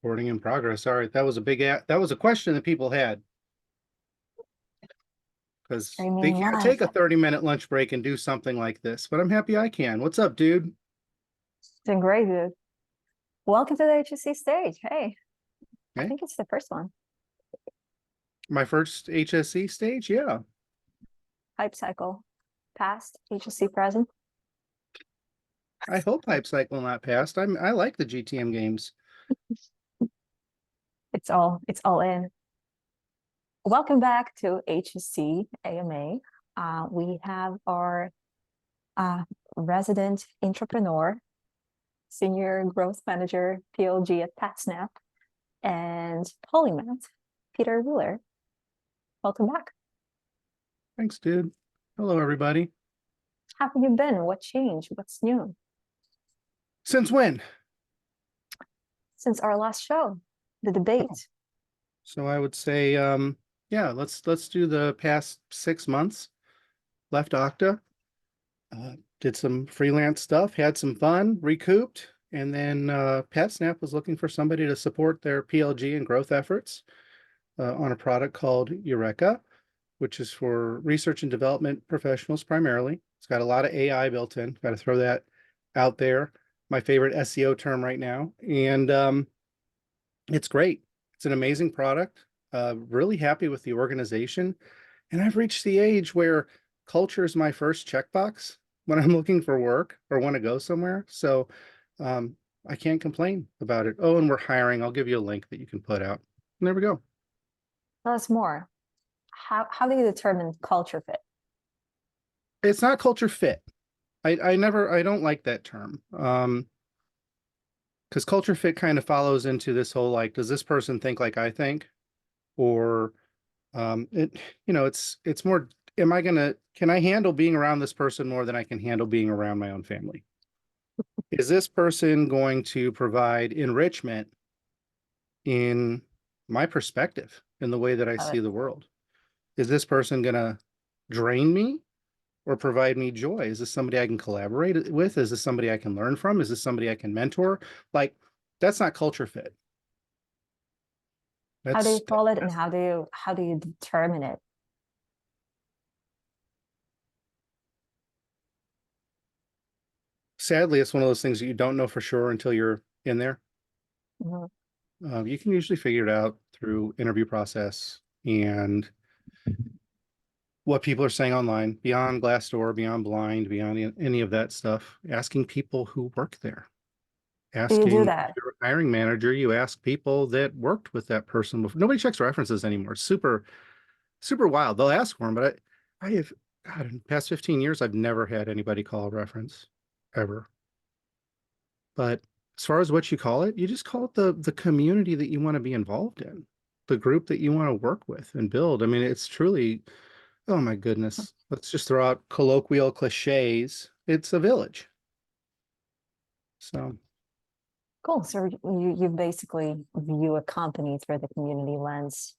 Recording in progress. All right, that was a question that people had because I they mean, can't yeah, take a 30-minute lunch break and do something like this, but I'm happy I can. What's up, dude? doing great, dude. Welcome to the HSC stage. Hey, I Hey, think it's the first one. my first HSC stage? Yeah. Hype cycle, past, HSC present. I hope Hype Cycle not passed. I like the GTM games. It's all in. Welcome back to HSC AMA. We have our uh, resident entrepreneur, senior growth manager, PLG at Patsnap, and polymath, Peter Wheeler. Welcome back. Thanks, dude. Hello, everybody. How have you been? What changed? What's new Since when? since our last show? The debate. So I would say, yeah, let's do the past 6 months. Left Okta, did some freelance stuff, had some fun, recouped, and then Patsnap was looking for somebody to support their PLG and growth efforts on a product called Eureka, which is for research and development professionals primarily. It's got a lot of AI built in. Got to throw that out there. My favorite SEO term right now, and it's great. It's an amazing product. Really happy with the organization, and I've reached the age where culture is my first checkbox when I'm looking for work or want to go somewhere. So I can't complain about it. Oh, and we're hiring. I'll give you a link that you can put out. And there we go. Tell us more. How do you determine culture fit? It's not culture fit. I don't like that term. Because culture fit kind of follows into this whole like, does this person think like I think? Or it's more, can I handle being around this person more than I can handle being around my own family? Is this person going to provide enrichment in my perspective, in the way that I Uh, see the world? Is this person going to drain me or provide me joy? Is this somebody I can collaborate with? Is this somebody I can learn from? Is this somebody I can mentor? Like, that's not culture fit. how do you That's call it, and how do you determine it? sadly, it's one of those things that you don't know for sure until you're in there. Mhm. You can usually figure it out through interview process and what people are saying online, beyond Glassdoor, beyond Blind, beyond any of that stuff. Asking people who work there, Do you do asking that? your hiring manager. You ask people that worked with that person before. Nobody checks references anymore. Super, super wild. They'll ask for them, but I have, God, in the past 15 years, I've never had anybody call a reference ever. But as far as what you call it, you just call it the community that you want to be involved in, the group that you want to work with and build. I mean, it's truly, oh my goodness. Let's just throw out colloquial cliches. It's a village. So Cool. So you basically view a company through the community lens,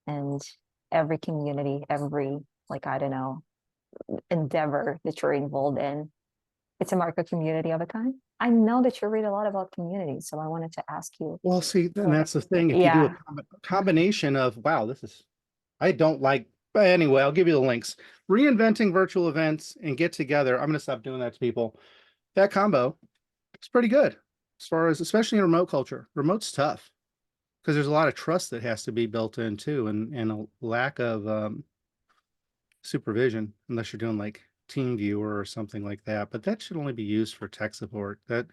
and every community, every, like, I don't know, endeavor that you're involved in, it's a market community of a kind. I know that you read a lot about communities, so I wanted to ask you. well, see, then What? that's the thing. If you do a Yeah. combination of, wow, I don't like, but anyway, I'll give you the links. Reinventing virtual events and get together. I'm going to stop doing that to people. That combo, it's pretty good as far as, especially in remote culture. Remote's tough because there's a lot of trust that has to be built in too, and a lack of supervision unless you're doing like TeamViewer or something like that. But that should only be used for tech support. That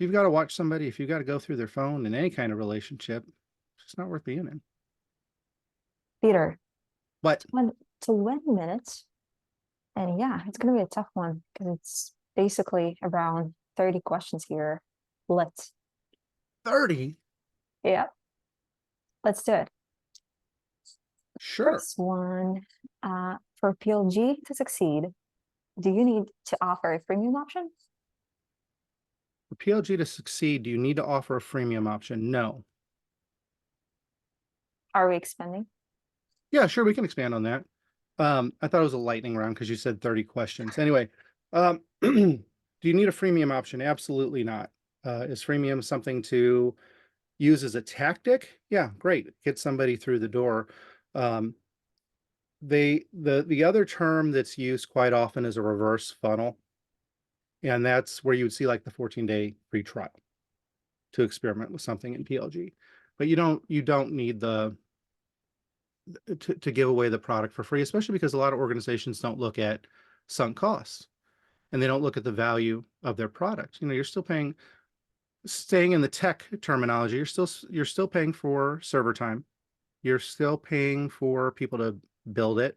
you've got to watch somebody, if you've got to go through their phone in any kind of relationship, it's just not worth being in. Peter, But 20 minutes. And yeah, it's going to be a tough one because it's basically around 30 questions here. Let's, 30, yeah, let's do it. sure. First one, for PLG to succeed, do you need to offer a freemium option? For PLG to succeed, do you need to offer a freemium option? No. Are we expanding? Yeah, sure, we can expand on that. I thought it was a lightning round because you said 30 questions. Anyway, do you need a freemium option? Absolutely not. Is freemium something to use as a tactic, yeah, great. Get somebody through the door. Um, the other term that's used quite often is a reverse funnel. And that's where you would see like the 14-day free trial to experiment with something in PLG. But you don't need to give away the product for free, especially because a lot of organizations don't look at sunk costs and they don't look at the value of their product. You know, you're still paying, staying in the tech terminology, you're still paying for server time. You're still paying for people to build it.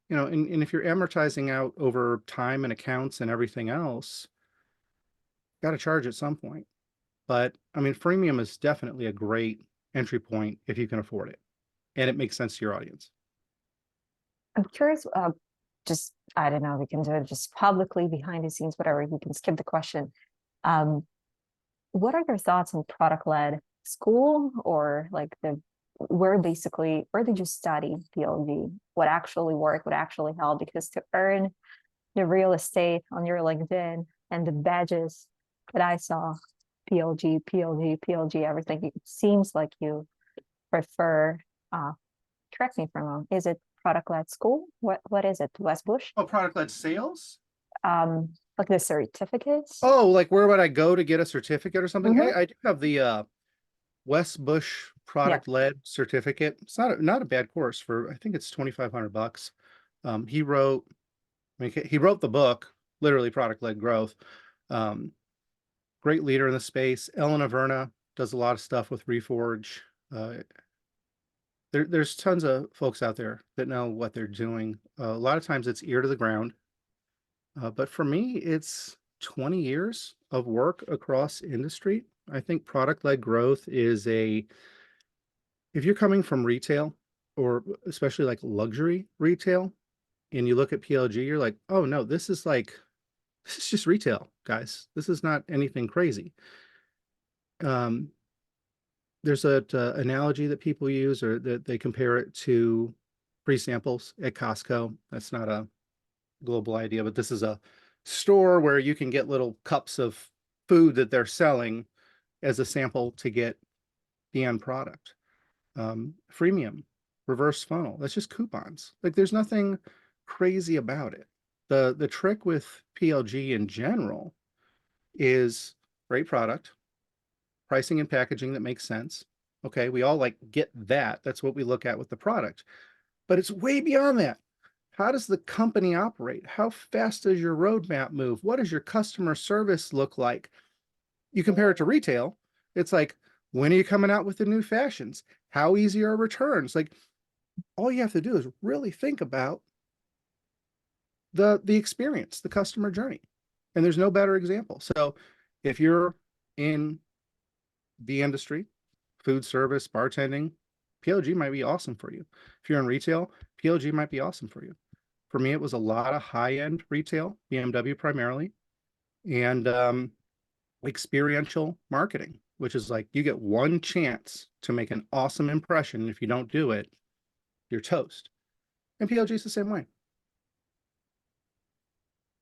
You know, and if you're amortizing out over time and accounts and everything else, got to charge at some point. But I mean, freemium is definitely a great entry point if you can afford it and it makes sense to your audience. I'm curious, just, I don't know, we can do it just publicly behind the scenes, whatever, you can skip the question. Um, what are your thoughts on product-led school, or like where did you study PLG? What actually worked, what actually helped? Because to earn the real estate on your LinkedIn and the badges that I saw, PLG, everything, it seems like you prefer, uh, correct me if I'm wrong, is it product-led school? What is it? West Bush? Oh, product led sales? Like the certificates? Oh, like where would I go to get a certificate or something? Mm-hmm. I do have the West Bush Yeah. product led certificate. It's not a bad course for, I think it's 2,500 bucks. He wrote, I mean, he wrote the book, literally product led growth. Um, Great leader in the space. Ellen Averna does a lot of stuff with Reforge. Uh, there's tons of folks out there that know what they're doing. A lot of times it's ear to the ground. But for me, it's 20 years of work across industry. I think product led growth is if you're coming from retail or especially like luxury retail and you look at PLG, you're like, oh no, this is just retail, guys. This is not anything crazy. Um, there's a analogy that people use or that they compare it to free samples at Costco. That's not a global idea, but this is a store where you can get little cups of food that they're selling as a sample to get the end product. Freemium, reverse funnel, that's just coupons. Like there's nothing crazy about it. The trick with PLG in general is great product, pricing and packaging that makes sense. Okay, we all like get that. That's what we look at with the product. But it's way beyond that. How does the company operate? How fast does your roadmap move? What does your customer service look like? You compare it to retail, it's like, when are you coming out with the new fashions? How easy are returns? Like, all you have to do is really think about the experience, the customer journey. And there's no better example. So if you're in the industry, food service, bartending, PLG might be awesome for you. If you're in retail, PLG might be awesome for you. For me, it was a lot of high-end retail, BMW primarily, and experiential marketing, which is like you get one chance to make an awesome impression. And if you don't do it, you're toast. And PLG is the same way.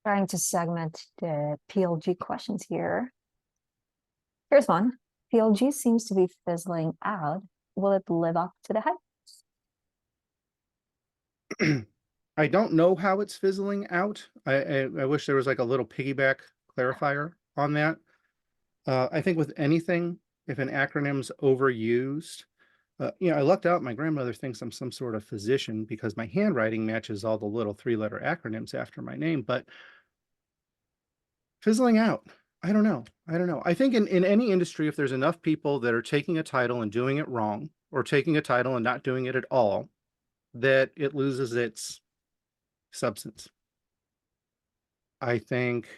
Trying to segment the PLG questions here. Here's one. PLG seems to be fizzling out. Will it live up to the hype? I don't know how it's fizzling out. I wish there was like a little piggyback clarifier on that. I think with anything, if an acronym's overused, I lucked out. My grandmother thinks I'm some sort of physician because my handwriting matches all the little three-letter acronyms after my name. But fizzling out, I don't know. I don't know. I think in any industry, if there's enough people that are taking a title and doing it wrong, or taking a title and not doing it at all, that it loses its substance. I think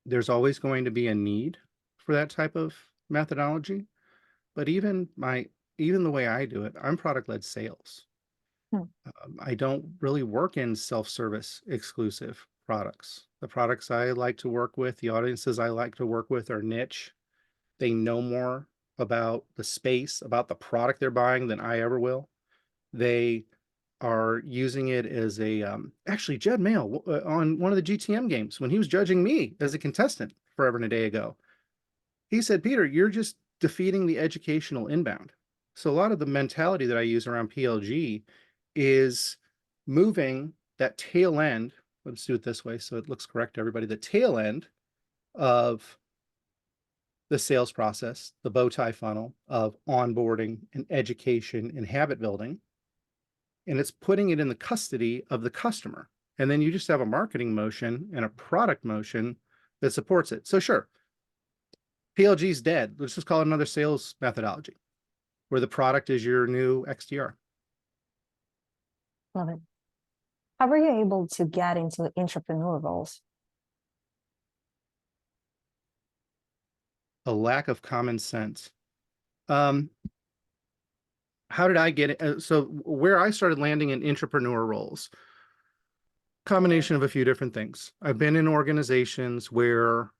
there's always going to be a need for that type of methodology. But even the way I do it, I'm product-led sales. Hmm. I don't really work in self-service exclusive products. The products I like to work with, the audiences I like to work with are niche. They know more about the space, about the product they're buying than I ever will. They are using it as a actually Jed Mail on one of the GTM games when he was judging me as a contestant forever and a day ago. he said, Peter, you're just defeating the educational inbound. So a lot of the mentality that I use around PLG is moving that tail end. Let's do it this way so it looks correct to everybody. The tail end of the sales process, the bow tie funnel of onboarding and education and habit building, and it's putting it in the custody of the customer. And then you just have a marketing motion and a product motion that supports it. So sure, PLG is dead. Let's just call it another sales methodology where the product is your new XDR. Love it. How were you able to get into entrepreneur roles? A lack of common sense. How did I get it? So where I started landing in entrepreneur roles, combination of a few different things. I've been in organizations where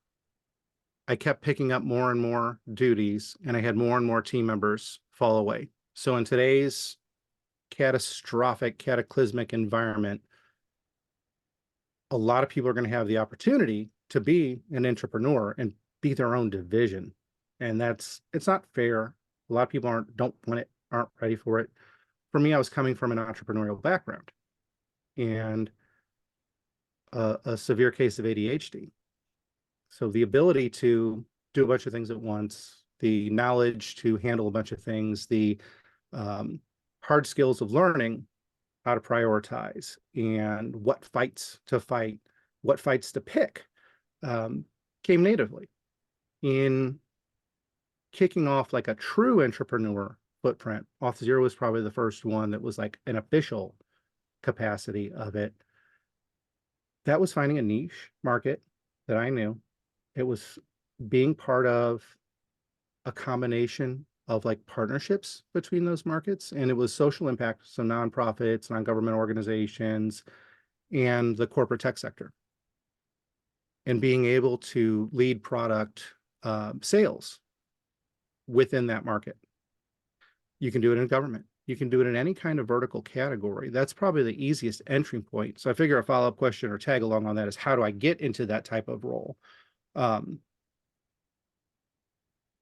I kept picking up more and more duties and I had more and more team members fall away. So in today's catastrophic, cataclysmic environment, a lot of people are going to have the opportunity to be an entrepreneur and be their own division. And it's not fair. A lot of people don't want it, aren't ready for it. For me, I was coming from an entrepreneurial background and a severe case of ADHD. So the ability to do a bunch of things at once, the knowledge to handle a bunch of things, the hard skills of learning how to prioritize and what fights to fight, what fights to pick, came natively. In kicking off like a true entrepreneur footprint, Auth0 was probably the first one that was like an official capacity of it. That was finding a niche market that I knew. It was being part of a combination of like partnerships between those markets. And it was social impact, so nonprofits, non-government organizations, and the corporate tech sector. And being able to lead product sales within that market. You can do it in government. You can do it in any kind of vertical category. That's probably the easiest entry point. So I figure a follow-up question or tag along on that is how do I get into that type of role?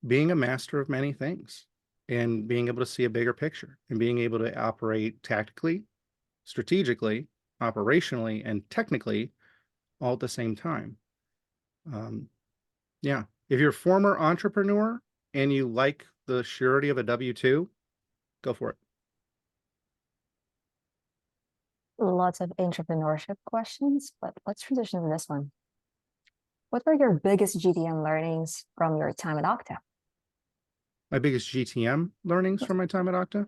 Being a master of many things and being able to see a bigger picture and being able to operate tactically, strategically, operationally, and technically all at the same time. Yeah. If you're a former entrepreneur and you like the surety of a W-2, go for it. Lots of entrepreneurship questions, but let's transition to this one. What were your biggest GTM learnings from your time at Okta? My biggest GTM learnings from my time at Okta?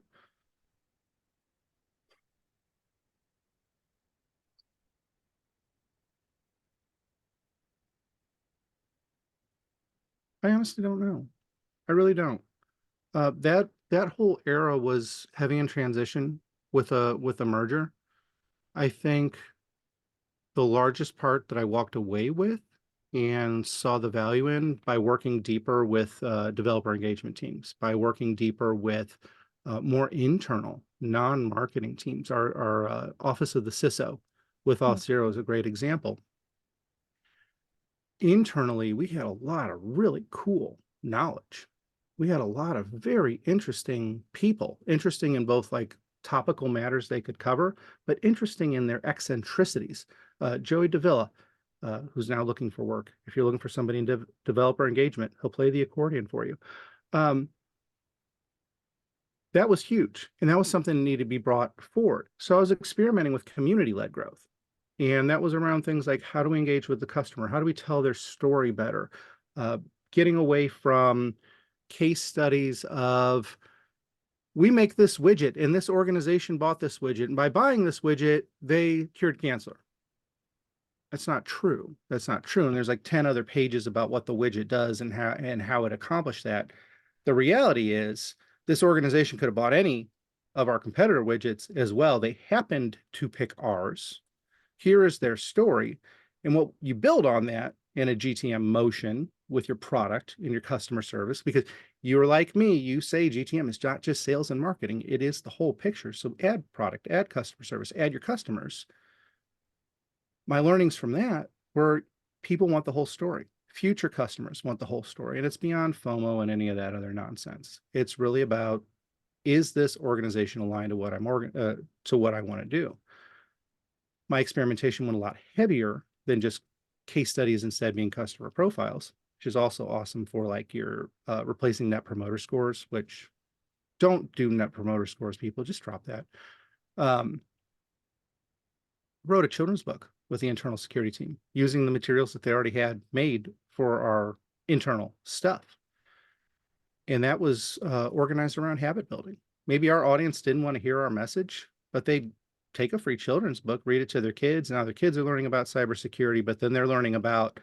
I honestly don't know. I really don't. That whole era was heavy in transition with a merger. I think the largest part that I walked away with and saw the value in by working deeper with developer engagement teams, by working deeper with more internal, non-marketing teams. Our Office of the CISO with Auth0 is a great example. Internally, we had a lot of really cool knowledge. We had a lot of very interesting people, interesting in both like topical matters they could cover, but interesting in their eccentricities. Joey Davila, who's now looking for work. If you're looking for somebody in developer engagement, he'll play the accordion for you. That was huge. And that was something that needed to be brought forward. So I was experimenting with community-led growth. And that was around things like how do we engage with the customer? How do we tell their story better? Getting away from case studies of we make this widget and this organization bought this widget. And by buying this widget, they cured cancer. That's not true. That's not true. And there's like 10 other pages about what the widget does and how it accomplished that. The reality is this organization could have bought any of our competitor widgets as well. They happened to pick ours. Here is their story. And what you build on that in a GTM motion with your product and your customer service, because you're like me, you say GTM is not just sales and marketing, it is the whole picture. So add product, add customer service, add your customers. My learnings from that were people want the whole story. future customers want the whole story, and it's beyond FOMO and any of that other nonsense. It's really about, is this organization aligned to what to what I want to do? My experimentation went a lot heavier than just case studies instead being customer profiles, which is also awesome for like your replacing net promoter scores, which don't do net promoter scores, people, just drop that. Wrote a children's book with the internal security team using the materials that they already had made for our internal stuff. And that was organized around habit building. Maybe our audience didn't want to hear our message, but they take a free children's book, read it to their kids. Now their kids are learning about cybersecurity, but then they're learning about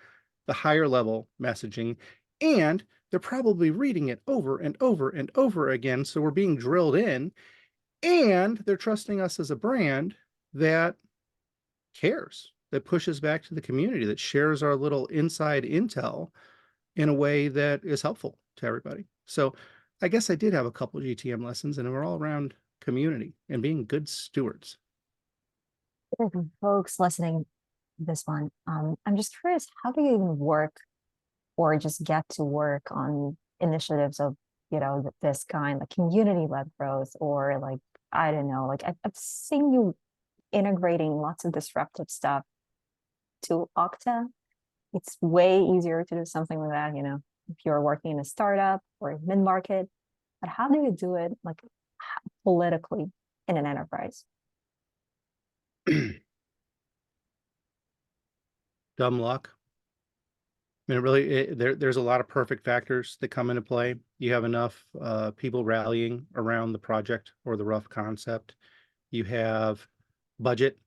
the higher level messaging, and they're probably reading it over and over and over again. So we're being drilled in, and they're trusting us as a brand that cares, that pushes back to the community, that shares our little inside intel in a way that is helpful to everybody. So I guess I did have a couple of GTM lessons, and we're all around community and being good stewards. For folks listening to this one, I'm just curious, how do you even work or just get to work on initiatives of, this kind, like community-led growth, or like, I don't know, like I've seen you integrating lots of disruptive stuff to Okta. It's way easier to do something like that, if you're working in a startup or mid-market. But how do you do it like politically in an enterprise? Dumb luck. I mean, there's a lot of perfect factors that come into play. You have enough people rallying around the project or the rough concept. You have budget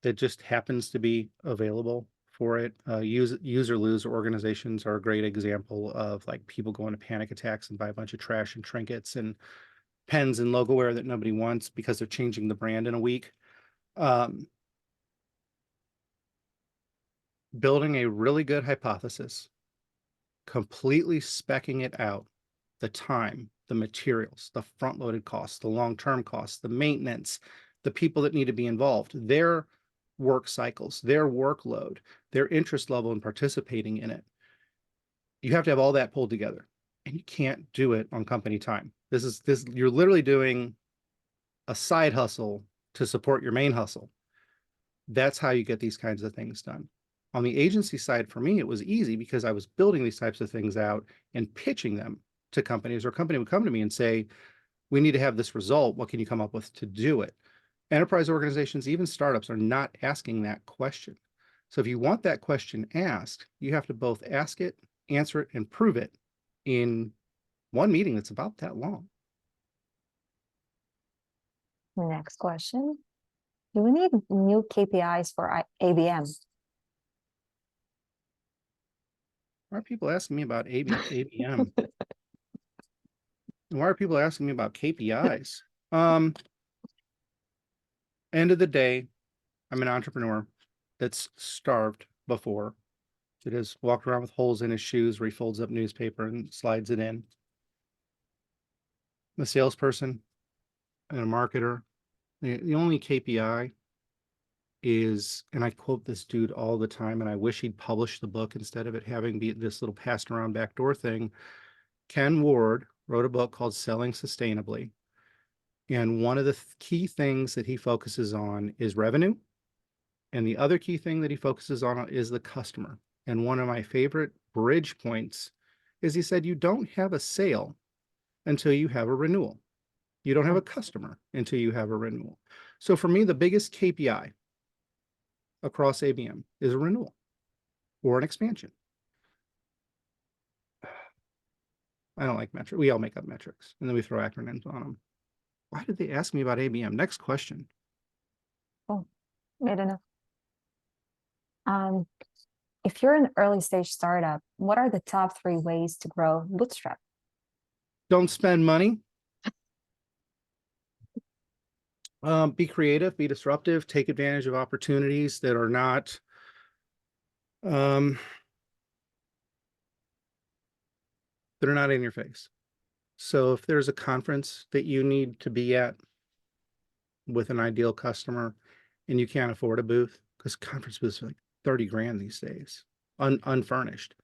that just happens to be available for it. Use or lose organizations are a great example of like people going to panic attacks and buy a bunch of trash and trinkets and pens and logo wear that nobody wants because they're changing the brand in a week. Building a really good hypothesis, completely specking it out, the time, the materials, the front-loaded costs, the long-term costs, the maintenance, the people that need to be involved, their work cycles, their workload, their interest level in participating in it. You have to have all that pulled together, and you can't do it on company time. You're literally doing a side hustle to support your main hustle. That's how you get these kinds of things done. On the agency side, for me, it was easy because I was building these types of things out and pitching them to companies, or a company would come to me and say, we need to have this result. What can you come up with to do it? Enterprise organizations, even startups, are not asking that question. So if you want that question asked, you have to both ask it, answer it, and prove it in one meeting that's about that long. Next question. Do we need new KPIs for ABM? Why are people asking me about ABM? Why are people asking me about KPIs? End of the day, I'm an entrepreneur that's starved before. That has walked around with holes in his shoes where he folds up newspaper and slides it in. I'm a salesperson and a marketer. The only KPI is, and I quote this dude all the time, and I wish he'd publish the book instead of it having be this little passed around backdoor thing. Ken Ward wrote a book called Selling Sustainably. And one of the key things that he focuses on is revenue. And the other key thing that he focuses on is the customer. And one of my favorite bridge points is he said, you don't have a sale until you have a renewal. You don't have a customer until you have a renewal. So for me, the biggest KPI across ABM is a renewal or an expansion. I don't like metrics. We all make up metrics and then we throw acronyms on them. Why did they ask me about ABM? Next question. Oh, I don't know. If you're an early stage startup, what are the top 3 ways to grow Bootstrap? Don't spend money. Be creative, be disruptive, take advantage of opportunities that are not in your face. So if there's a conference that you need to be at with an ideal customer and you can't afford a booth, because conference booths are like 30 grand these days. unfurnished.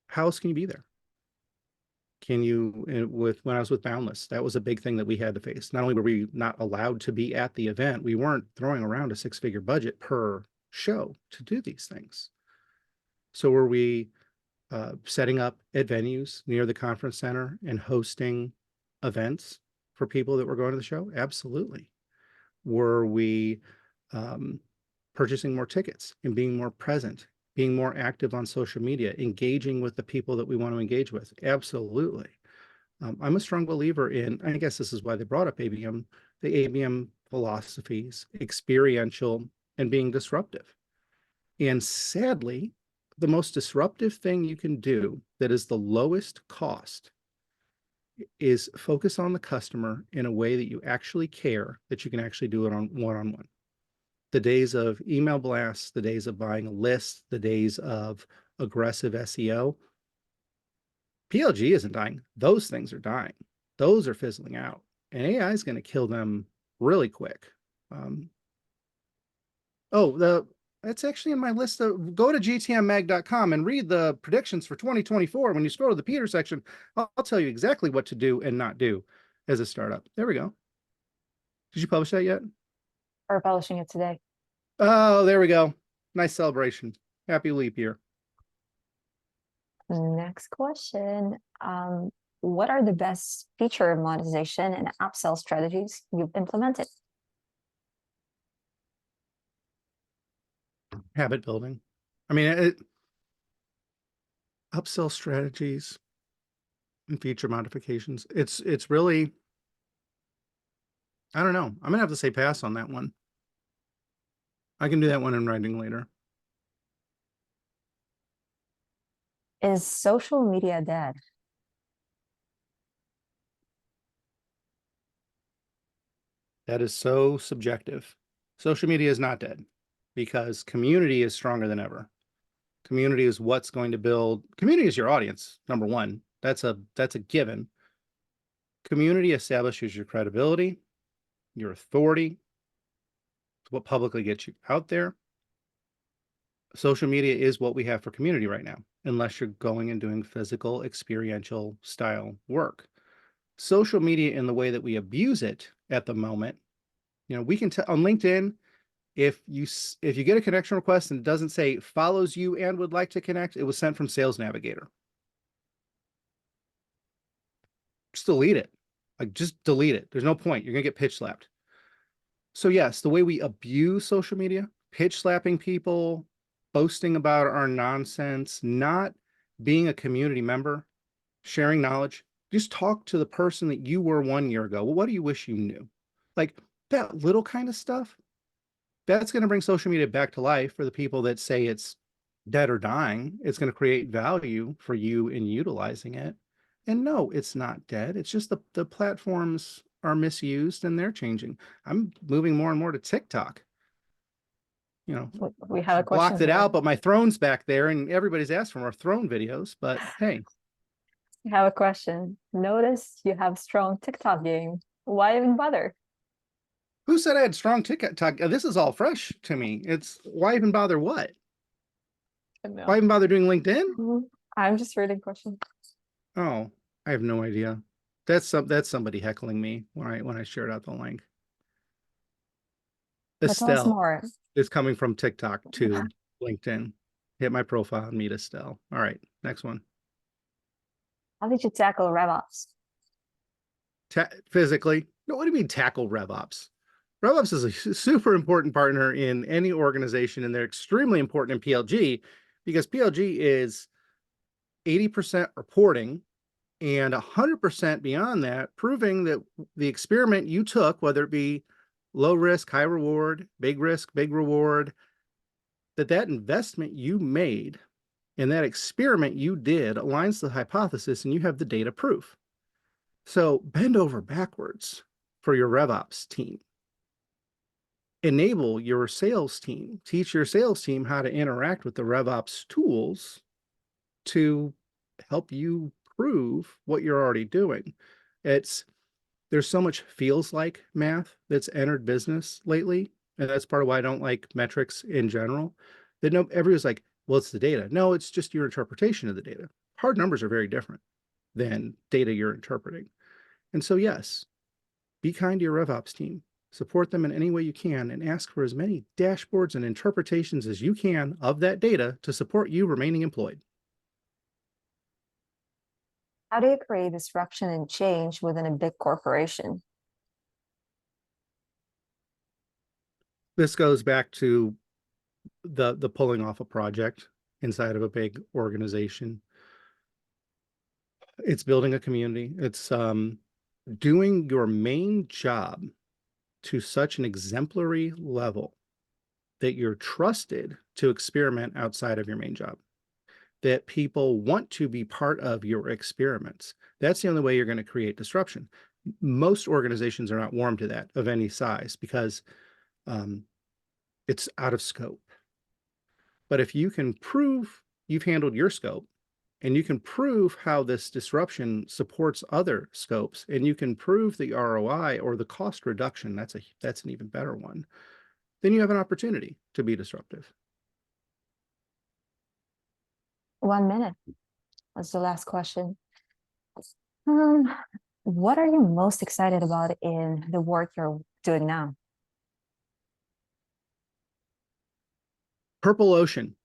How else can you be there? Can you, with when I was with Boundless, that was a big thing that we had to face. Not only were we not allowed to be at the event, we weren't throwing around a six-figure budget per show to do these things. So were we setting up at venues near the conference center and hosting events for people that were going to the show? Absolutely. Were we purchasing more tickets and being more present, being more active on social media, engaging with the people that we want to engage with? Absolutely. I'm a strong believer in, I guess this is why they brought up ABM, the ABM philosophies, experiential and being disruptive. And sadly, the most disruptive thing you can do that is the lowest cost is focus on the customer in a way that you actually care, that you can actually do it on one-on-one. The days of email blasts, the days of buying a list, the days of aggressive SEO, PLG isn't dying. Those things are dying. Those are fizzling out. And AI is going to kill them really quick. That's actually in my list. Go to gtmmag.com and read the predictions for 2024. When you scroll to the Peter section, I'll tell you exactly what to do and not do as a startup. There we go. Did you publish that yet? We're publishing it today. Oh, there we go. Nice celebration. Happy leap year. Next question. What are the best feature monetization and upsell strategies you've implemented? Habit building. I mean, upsell strategies and feature modifications. It's really, I don't know. I'm gonna have to say pass on that one. I can do that one in writing later. Is social media dead? That is so subjective. Social media is not dead because community is stronger than ever. Community is what's going to build. Community is your audience, number one. That's a given. Community establishes your credibility, your authority, what publicly gets you out there. Social media is what we have for community right now, unless you're going and doing physical, experiential style work. Social media in the way that we abuse it at the moment, we can tell on LinkedIn, if you get a connection request and it doesn't say follows you and would like to connect, it was sent from Sales Navigator. Just delete it. Like, just delete it. There's no point. You're gonna get pitch slapped. So yes, the way we abuse social media, pitch slapping people, boasting about our nonsense, not being a community member, sharing knowledge. Just talk to the person that you were 1 year ago. Well, what do you wish you knew? Like that little kind of stuff. That's going to bring social media back to life for the people that say it's dead or dying. It's going to create value for you in utilizing it. And no, it's not dead. It's just the platforms are misused and they're changing. I'm moving more and more to TikTok. We have a question. Blocked it out, but my throne's back there and everybody's asked for more throne videos. But hey, I have a question. Notice you have strong TikTok game. Why even bother? who said I had strong TikTok? This is all fresh to me. It's why even bother what? No. Why even bother doing LinkedIn? I'm just reading questions. Oh, I have no idea. That's somebody heckling me when I shared out the link. But tell us more. Is coming from TikTok to LinkedIn. Hit my profile and meet Estelle. All right, next one. How did you tackle RevOps? Physically? No, what do you mean tackle RevOps? RevOps is a super important partner in any organization, and they're extremely important in PLG because PLG is 80% reporting and 100% beyond that, proving that the experiment you took, whether it be low risk, high reward, big risk, big reward, that investment you made and that experiment you did aligns the hypothesis and you have the data proof. So bend over backwards for your RevOps team. Enable your sales team. Teach your sales team how to interact with the RevOps tools to help you prove what you're already doing. There's so much feels like math that's entered business lately. And that's part of why I don't like metrics in general. Everyone's like, Well, it's the data. No, it's just your interpretation of the data. Hard numbers are very different than data you're interpreting. And so, yes, be kind to your RevOps team. Support them in any way you can and ask for as many dashboards and interpretations as you can of that data to support you remaining employed. How do you create disruption and change within a big corporation? This goes back to the pulling off a project inside of a big organization. It's building a community. It's doing your main job to such an exemplary level that you're trusted to experiment outside of your main job, that people want to be part of your experiments. That's the only way you're going to create disruption. Most organizations are not warm to that of any size because it's out of scope. But if you can prove you've handled your scope, and you can prove how this disruption supports other scopes, and you can prove the ROI or the cost reduction, that's an even better one, then you have an opportunity to be disruptive. 1 minute. That's the last question. Um, what are you most excited about in the work you're doing now? Purple Ocean.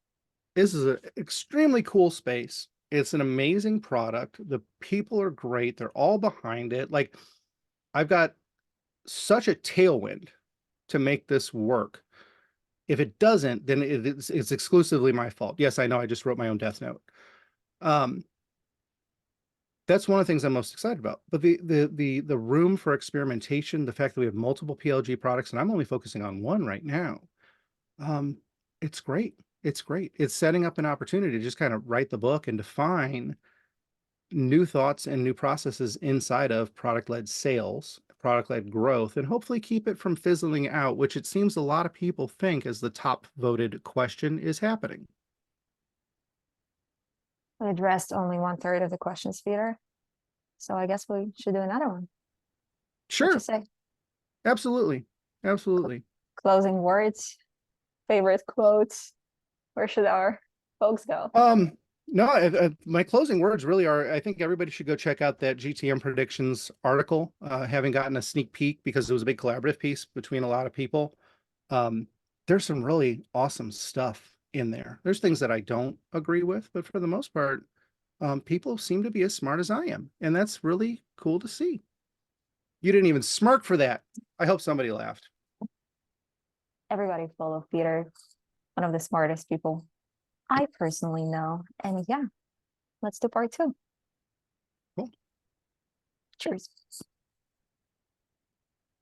This is an extremely cool space. It's an amazing product. The people are great. They're all behind it. Like, I've got such a tailwind to make this work. If it doesn't, then it's exclusively my fault. Yes, I know I just wrote my own death note. That's one of the things I'm most excited about. But the room for experimentation, the fact that we have multiple PLG products, and I'm only focusing on one right now, it's great. It's great. It's setting up an opportunity to just kind of write the book and define new thoughts and new processes inside of product-led sales, product-led growth, and hopefully keep it from fizzling out, which it seems a lot of people think is the top voted question is happening. We addressed only 1/3 of the questions, Peter. So I guess we should do another one. What you Sure, say? absolutely. Absolutely. Closing words, favorite quotes. Where should our folks go? No, my closing words really are, I think everybody should go check out that GTM predictions article, having gotten a sneak peek because it was a big collaborative piece between a lot of people. Um, there's some really awesome stuff in there. There's things that I don't agree with, but for the most part, people seem to be as smart as I am, and that's really cool to see. You didn't even smirk for that. I hope somebody laughed. Everybody follow Peter, one of the smartest people I personally know. And yeah, let's do part 2. Cool. Cheers.